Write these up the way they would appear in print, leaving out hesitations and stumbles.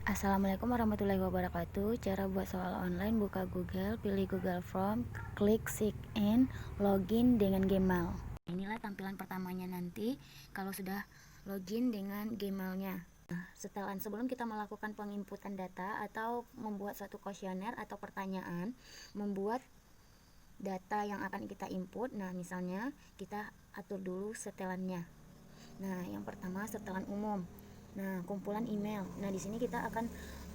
Assalamualaikum warahmatullahi wabarakatuh. Cara buat soal online: buka Google, pilih Google Form, klik sign in, login dengan Gmail. Inilah tampilan pertamanya nanti kalau sudah login dengan Gmailnya. Sebelum kita melakukan penginputan data atau membuat suatu kuesioner atau pertanyaan, membuat data yang akan kita input. Nah, misalnya kita atur dulu setelannya. Nah, yang pertama setelan umum. Nah, kumpulan email. Nah, di sini kita akan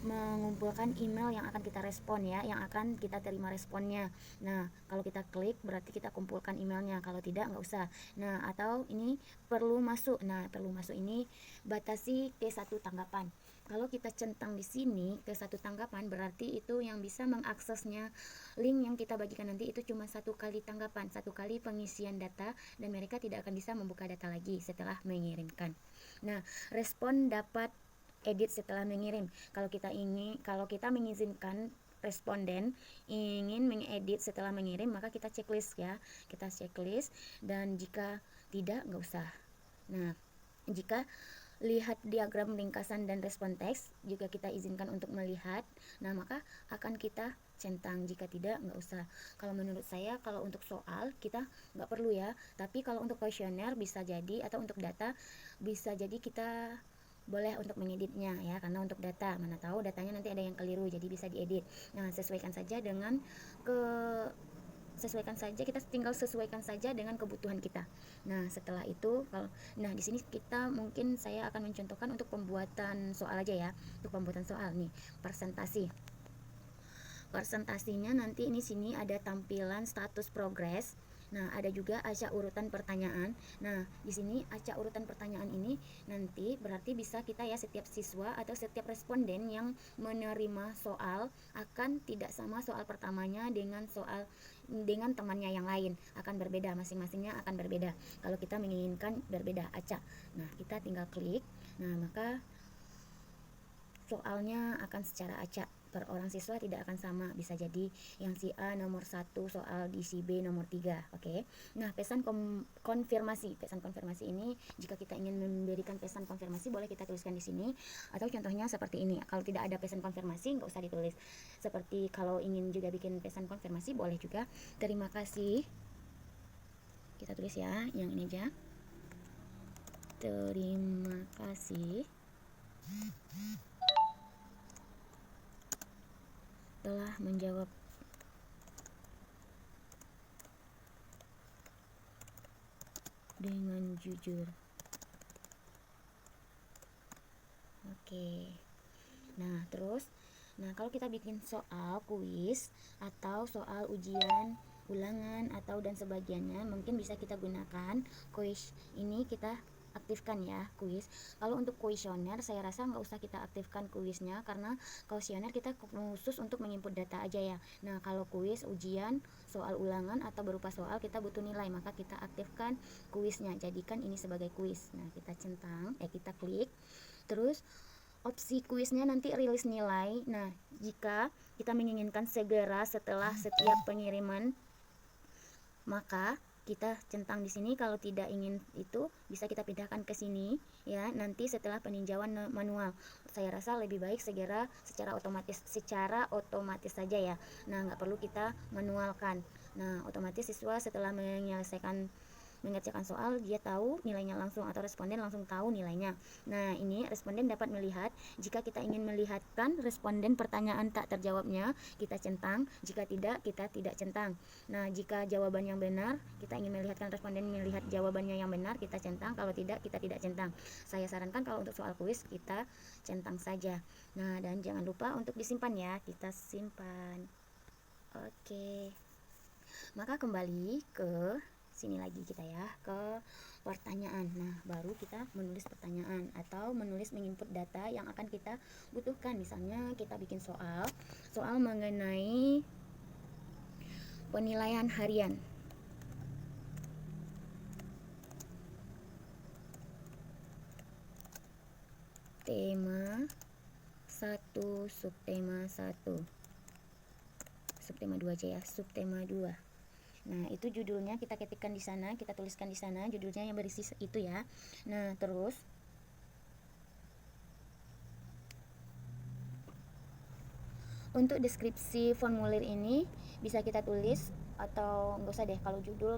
mengumpulkan email yang akan kita respon ya, yang akan kita terima responnya. Nah, kalau kita klik berarti kita kumpulkan emailnya. Kalau tidak, nggak usah. Nah, atau ini perlu masuk. Nah, perlu masuk ini batasi ke satu tanggapan. Kalau kita centang di sini ke satu tanggapan, berarti itu yang bisa mengaksesnya link yang kita bagikan nanti itu cuma satu kali tanggapan, satu kali pengisian data, dan mereka tidak akan bisa membuka data lagi setelah mengirimkan. Nah, respon dapat edit setelah mengirim. Kalau kita mengizinkan responden ingin mengedit setelah mengirim, maka kita checklist ya. Kita checklist, dan jika tidak, nggak usah. Nah, jika lihat diagram ringkasan dan respon teks juga kita izinkan untuk melihat, nah maka akan kita centang. Jika tidak, nggak usah. Kalau menurut saya, kalau untuk soal kita nggak perlu ya, tapi kalau untuk kuesioner bisa jadi, atau untuk data bisa jadi kita boleh untuk mengeditnya ya, karena untuk data mana tahu datanya nanti ada yang keliru, jadi bisa diedit. Nah, kita tinggal sesuaikan saja dengan kebutuhan kita. Nah, setelah itu di sini saya akan mencontohkan untuk pembuatan soal aja ya. Untuk pembuatan soal nih, presentasinya nanti ini sini ada tampilan status progres. Nah, ada juga acak urutan pertanyaan. Nah, di sini acak urutan pertanyaan ini nanti berarti bisa kita ya, setiap siswa atau setiap responden yang menerima soal akan tidak sama soal pertamanya dengan temannya yang lain, akan berbeda, masing-masingnya akan berbeda. Kalau kita menginginkan berbeda acak, nah kita tinggal klik. Nah, maka soalnya akan secara acak, per orang siswa tidak akan sama, bisa jadi yang si A nomor 1 soal, di si B nomor 3. Oke. Nah, pesan konfirmasi ini, jika kita ingin memberikan pesan konfirmasi boleh kita tuliskan di sini, atau contohnya seperti ini. Kalau tidak ada pesan konfirmasi nggak usah ditulis. Seperti kalau ingin juga bikin pesan konfirmasi boleh juga, terima kasih, kita tulis ya yang ini aja, terima kasih telah menjawab dengan jujur. Oke. Nah, terus kalau kita bikin soal kuis atau soal ujian ulangan atau dan sebagainya, mungkin bisa kita gunakan kuis ini, kita aktifkan ya kuis. Kalau untuk kuesioner saya rasa nggak usah kita aktifkan kuisnya, karena kuesioner kita khusus untuk menginput data aja ya. Nah, kalau kuis ujian soal ulangan atau berupa soal kita butuh nilai, maka kita aktifkan kuisnya, jadikan ini sebagai kuis. Nah, kita kita klik, terus opsi kuisnya nanti rilis nilai. Nah, jika kita menginginkan segera setelah setiap pengiriman, maka kita centang di sini. Kalau tidak ingin itu, bisa kita pindahkan ke sini ya, nanti setelah peninjauan manual. Saya rasa lebih baik secara otomatis saja ya. Nah, nggak perlu kita manualkan. Nah, otomatis siswa setelah mengerjakan soal dia tahu nilainya langsung, atau responden langsung tahu nilainya. Nah, ini responden dapat melihat. Jika kita ingin melihatkan responden pertanyaan tak terjawabnya, kita centang. Jika tidak, kita tidak centang. Nah, jika jawaban yang benar, kita ingin melihatkan responden melihat jawabannya yang benar, kita centang. Kalau tidak, kita tidak centang. Saya sarankan kalau untuk soal kuis kita centang saja. Nah, dan jangan lupa untuk disimpan ya, kita simpan. Oke. Maka kembali ke sini lagi kita ya, ke pertanyaan. Nah, baru kita menulis pertanyaan atau menginput data yang akan kita butuhkan. Misalnya kita bikin soal mengenai penilaian harian. Tema 1, subtema 1. Subtema 2 aja ya, subtema 2. Nah, itu judulnya kita ketikkan di sana, kita tuliskan di sana judulnya yang berisi itu ya. Nah, terus Untuk deskripsi formulir ini bisa kita tulis atau nggak usah deh, kalau judul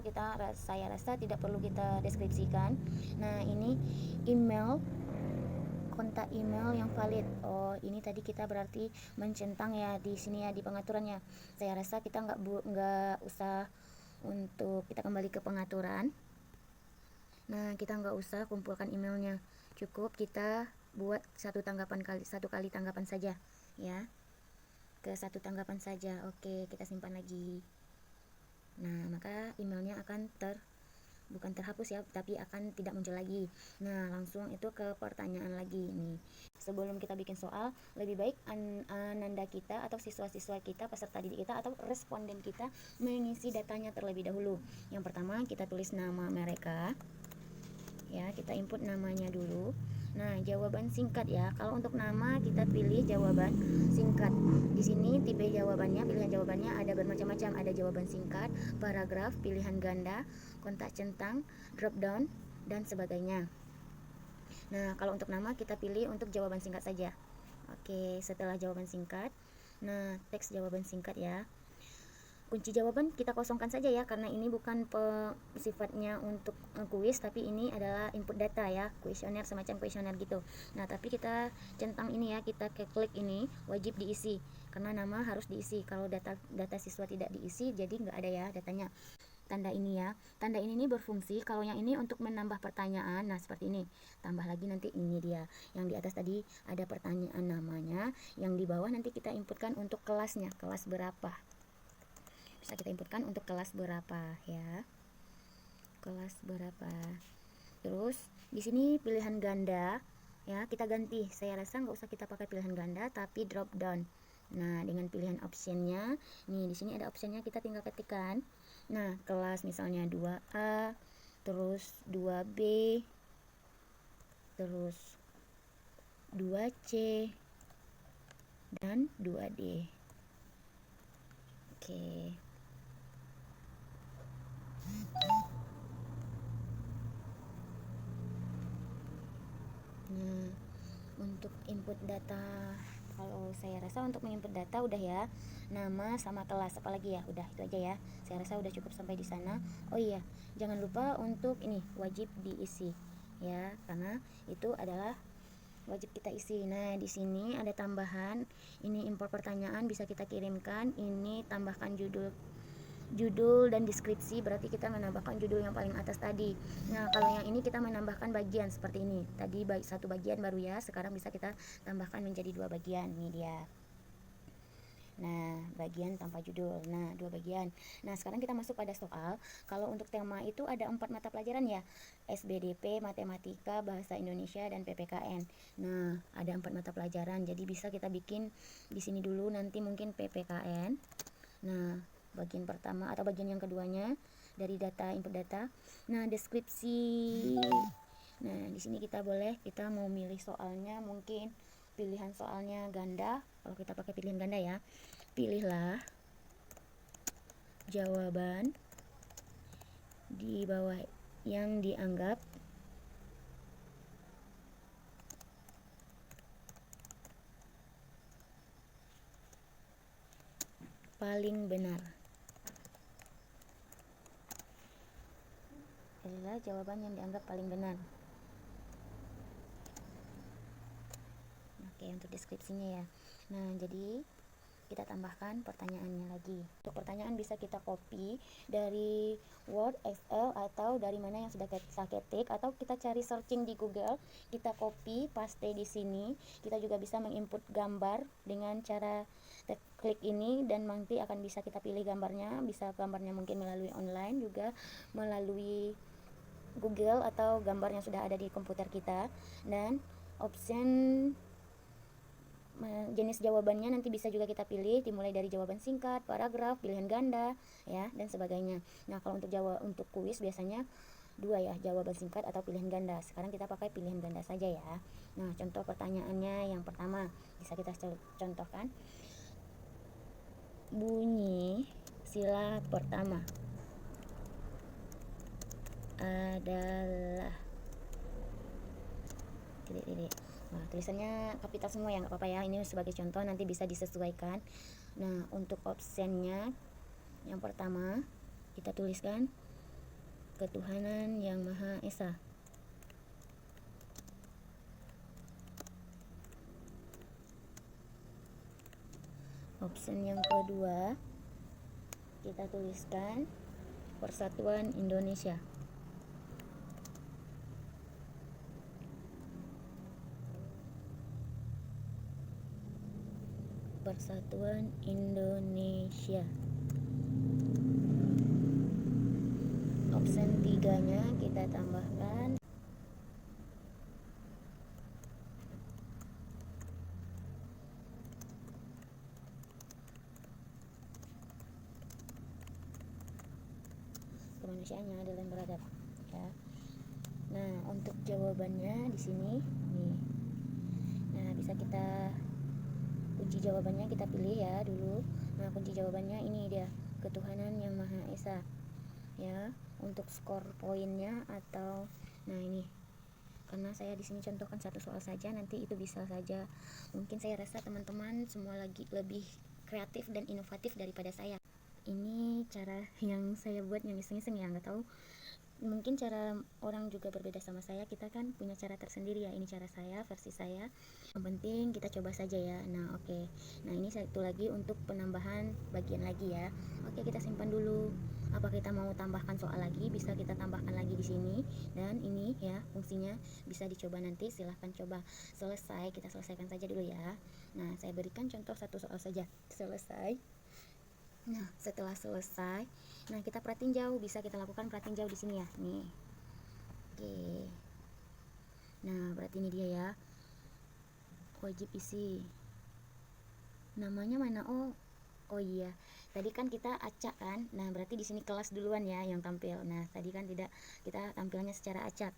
saya rasa tidak perlu kita deskripsikan. Nah, ini email, kontak email yang valid. Oh, ini tadi kita berarti mencentang ya di sini ya, di pengaturannya. Saya rasa kita nggak usah untuk kita kembali ke pengaturan. Nah, kita nggak usah kumpulkan emailnya, cukup kita buat satu kali tanggapan saja ya, ke satu tanggapan saja. Oke, kita simpan lagi. Nah, maka emailnya akan bukan terhapus ya, tapi akan tidak muncul lagi. Nah, langsung itu ke pertanyaan lagi nih. Sebelum kita bikin soal, lebih baik ananda kita atau siswa-siswa kita, peserta didik kita atau responden kita mengisi datanya terlebih dahulu. Yang pertama kita tulis nama mereka. Ya, kita input namanya dulu. Nah, jawaban singkat ya. Kalau untuk nama kita pilih jawaban singkat. Di sini tipe jawabannya, pilihan jawabannya ada bermacam-macam. Ada jawaban singkat, paragraf, pilihan ganda, kontak centang, drop down, dan sebagainya. Nah, kalau untuk nama kita pilih untuk jawaban singkat saja. Oke, setelah jawaban singkat, nah teks jawaban singkat ya. Kunci jawaban kita kosongkan saja ya, karena ini bukan sifatnya untuk kuis, tapi ini adalah input data ya, kuesioner, semacam kuesioner gitu. Nah, tapi kita centang ini ya, kita klik ini wajib diisi karena nama harus diisi. Kalau data siswa tidak diisi, jadi nggak ada ya datanya. Tanda ini ya, tanda ini berfungsi kalau yang ini untuk menambah pertanyaan. Nah, seperti ini, tambah lagi nanti ini dia, yang di atas tadi ada pertanyaan namanya, yang di bawah nanti kita inputkan untuk kelasnya, kelas berapa. Bisa kita inputkan untuk kelas berapa ya, kelas berapa. Terus di sini pilihan ganda ya, kita ganti. Saya rasa nggak usah kita pakai pilihan ganda, tapi drop down. Nah, dengan pilihan optionnya nih, di sini ada optionnya, kita tinggal ketikkan. Nah, kelas misalnya 2A, terus 2B, terus 2C, dan 2D. Oke. Nah, untuk input data, kalau saya rasa untuk menginput data udah ya, nama sama kelas, apalagi ya, udah itu aja ya. Saya rasa udah cukup sampai di sana. Oh iya, jangan lupa untuk ini wajib diisi ya, karena itu adalah wajib kita isi. Nah, di sini ada tambahan, ini import pertanyaan bisa kita kirimkan, ini tambahkan judul dan deskripsi, berarti kita menambahkan judul yang paling atas tadi. Nah, kalau yang ini kita menambahkan bagian seperti ini. Tadi satu bagian baru ya, sekarang bisa kita tambahkan menjadi 2 bagian. Ini dia. Nah, bagian tanpa judul. Nah, 2 bagian. Nah, sekarang kita masuk pada soal. Kalau untuk tema itu ada 4 mata pelajaran ya. SBDP, Matematika, Bahasa Indonesia, dan PPKN. Nah, ada 4 mata pelajaran. Jadi bisa kita bikin di sini dulu, nanti mungkin PPKN. Nah, bagian pertama atau bagian yang keduanya dari data, input data. Nah, deskripsi. Nah, di sini kita mau milih soalnya, mungkin pilihan soalnya ganda. Kalau kita pakai pilihan ganda ya, pilihlah jawaban di bawah yang dianggap paling benar. Pilihlah jawaban yang dianggap paling benar. Oke, untuk deskripsinya ya. Nah, jadi kita tambahkan pertanyaannya lagi. Untuk pertanyaan bisa kita copy dari Word, Excel, atau dari mana yang sudah kita ketik, atau kita cari searching di Google, kita copy, paste di sini. Kita juga bisa menginput gambar dengan cara klik ini, dan nanti akan bisa kita pilih gambarnya. Bisa gambarnya mungkin melalui online, juga melalui Google, atau gambar yang sudah ada di komputer kita. Dan option jenis jawabannya nanti bisa juga kita pilih, dimulai dari jawaban singkat, paragraf, pilihan ganda ya, dan sebagainya. Nah, kalau untuk kuis biasanya 2 ya, jawaban singkat atau pilihan ganda. Sekarang kita pakai pilihan ganda saja ya. Nah, contoh pertanyaannya yang pertama bisa kita contohkan. Bunyi sila pertama adalah Nah, tulisannya kapital semua ya, nggak apa-apa ya, ini sebagai contoh, nanti bisa disesuaikan. Nah, untuk optionnya yang pertama kita tuliskan ketuhanan yang Maha Esa. Option yang kedua kita tuliskan Persatuan Indonesia. Persatuan Indonesia. Option tiganya kita tambahkan kemanusiaannya adalah yang beradab ya. Nah, untuk jawabannya di sini nih. Nah, bisa kita kunci jawabannya kita pilih ya dulu. Nah, kunci jawabannya ini dia, ketuhanan yang Maha Esa ya. Untuk skor poinnya atau nah ini, karena saya di sini contohkan satu soal saja, nanti itu bisa saja, mungkin saya rasa teman-teman semua lagi lebih kreatif dan inovatif daripada saya. Ini cara yang saya buat yang iseng-iseng ya, nggak tahu, mungkin cara orang juga berbeda sama saya, kita kan punya cara tersendiri ya. Ini cara saya, versi saya, yang penting kita coba saja ya. Nah oke. Nah ini satu lagi untuk penambahan bagian lagi ya. Oke, kita simpan dulu. Apa kita mau tambahkan soal lagi, bisa kita tambahkan lagi di sini. Dan ini ya fungsinya bisa dicoba nanti, silahkan coba. Selesai, kita selesaikan saja dulu ya. Nah saya berikan contoh satu soal saja. Selesai. Nah, setelah selesai, nah kita perhatiin jauh, bisa kita lakukan perhatiin jauh di sini ya. Nih. Oke. Nah, berarti ini dia ya. Wajib isi. Namanya mana? Oh iya. Tadi kan kita acak kan? Nah, berarti di sini kelas duluan ya yang tampil. Nah, tadi kan tidak, kita tampilnya secara acak.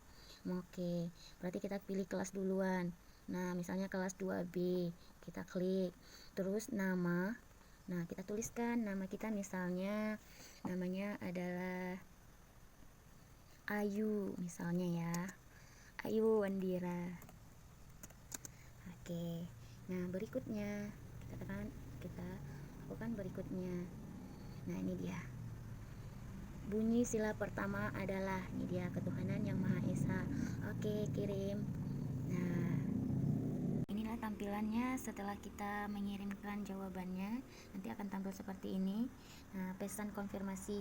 Oke. Berarti kita pilih kelas duluan. Nah, misalnya kelas 2B, kita klik. Terus nama. Nah, kita tuliskan nama kita, misalnya namanya adalah Ayu misalnya ya. Ayu Wandira. Oke. Nah, berikutnya kita lakukan berikutnya. Nah, ini dia. Bunyi sila pertama adalah, ini dia, ketuhanan yang Maha Esa. Oke, kirim. Nah, inilah tampilannya setelah kita mengirimkan jawabannya. Nanti akan tampil seperti ini. Nah, pesan konfirmasi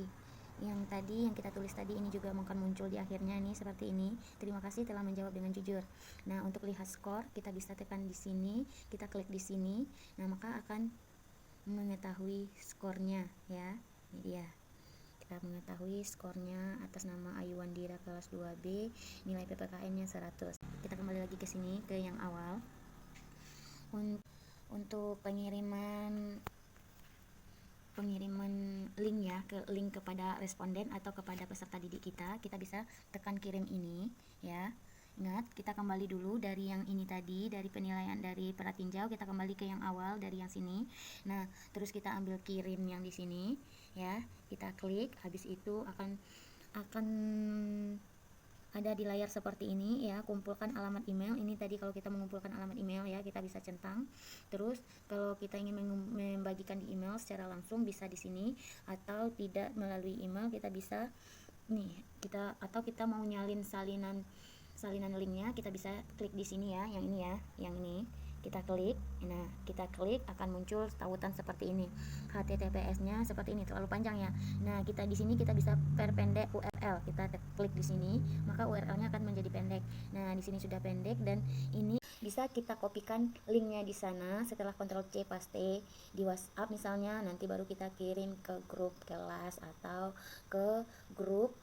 yang tadi, yang kita tulis tadi, ini juga akan muncul di akhirnya nih seperti ini. Terima kasih telah menjawab dengan jujur. Nah, untuk lihat skor kita bisa tekan di sini, kita klik di sini. Nah, maka akan mengetahui skornya ya. Ini dia. Kita mengetahui skornya atas nama Ayu Wandira kelas 2B, nilai PPKN-nya 100. Kita kembali lagi ke sini, ke yang awal. Untuk pengiriman link ya, ke link kepada responden atau kepada peserta didik kita bisa tekan kirim ini ya. Ingat, kita kembali dulu dari yang ini tadi, dari penilaian dari pratinjau, kita kembali ke yang awal dari yang sini. Nah, terus kita ambil kirim yang di sini ya. Kita klik, habis itu akan ada di layar seperti ini ya, kumpulkan alamat email. Ini tadi kalau kita mengumpulkan alamat email ya, kita bisa centang. Terus kalau kita ingin membagikan di email secara langsung bisa di sini, atau tidak melalui email kita bisa nih, kita mau nyalin salinan linknya, kita bisa klik di sini ya, yang ini ya, yang ini kita klik. Nah, kita klik akan muncul tautan seperti ini. HTTPS-nya seperti ini, terlalu panjang ya. Nah, kita di sini kita bisa perpendek URL. Kita klik di sini, maka URL-nya akan menjadi pendek. Nah, di sini sudah pendek dan ini bisa kita kopikan linknya di sana. Setelah Ctrl C paste di WhatsApp misalnya, nanti baru kita kirim ke grup kelas atau ke grup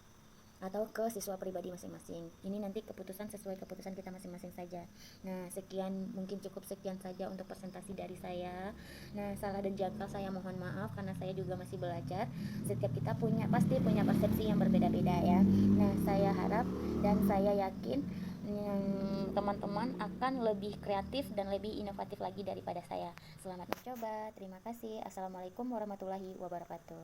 atau ke siswa pribadi masing-masing. Ini nanti keputusan sesuai keputusan kita masing-masing saja. Nah, sekian, mungkin cukup sekian saja untuk presentasi dari saya. Nah, salah dan jangkal saya mohon maaf karena saya juga masih belajar. Setiap kita pasti punya persepsi yang berbeda-beda ya. Nah, saya harap dan saya yakin teman-teman akan lebih kreatif dan lebih inovatif lagi daripada saya. Selamat mencoba. Terima kasih. Assalamualaikum warahmatullahi wabarakatuh.